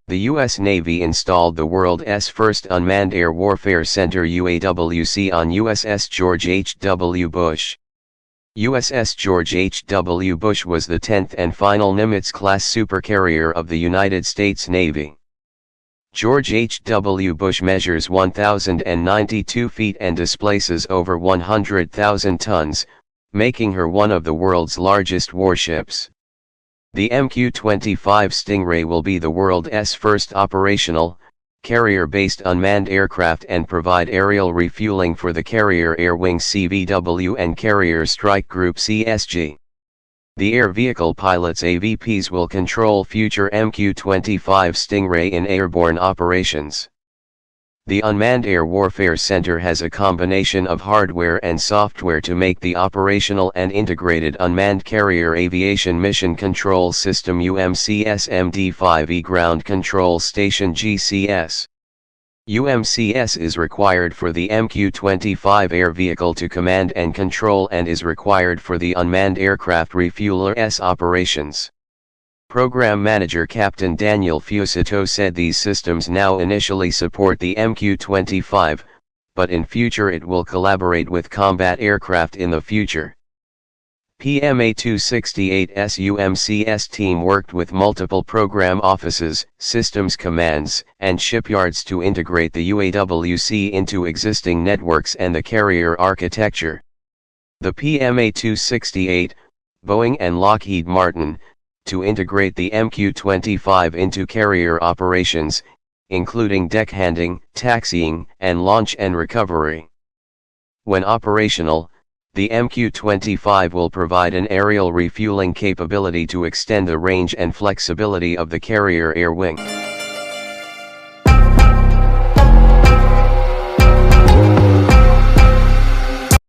The U.S. Navy installed the world's first Unmanned Air Warfare Center UAWC on USS George H.W. Bush. USS George H.W. Bush was the 10th and final Nimitz-class supercarrier of the United States Navy. George H.W. Bush measures 1,092 feet and displaces over 100,000 tons, making her one of the world's largest warships. The MQ-25 Stingray will be the world's first operational, carrier-based unmanned aircraft and provide aerial refueling for the Carrier Air Wing CVW and Carrier Strike Group CSG. The air vehicle pilots AVPs will control future MQ-25 Stingray in airborne operations. The Unmanned Air Warfare Center has a combination of hardware and software to make the operational and integrated Unmanned Carrier Aviation Mission Control System UMCS MD-5E Ground Control Station GCS. UMCS is required for the MQ-25 air vehicle to command and control and is required for the unmanned aircraft refueler's operations. Program Manager Captain Daniel Fusito said these systems now initially support the MQ-25, but in future it will collaborate with combat aircraft in the future. PMA-268's UMCS team worked with multiple program offices, systems commands, and shipyards to integrate the UAWC into existing networks and the carrier architecture. The PMA-268, Boeing and Lockheed Martin, to integrate the MQ-25 into carrier operations, including deckhanding, taxiing, and launch and recovery. When operational, the MQ-25 will provide an aerial refueling capability to extend the range and flexibility of the Carrier Air Wing.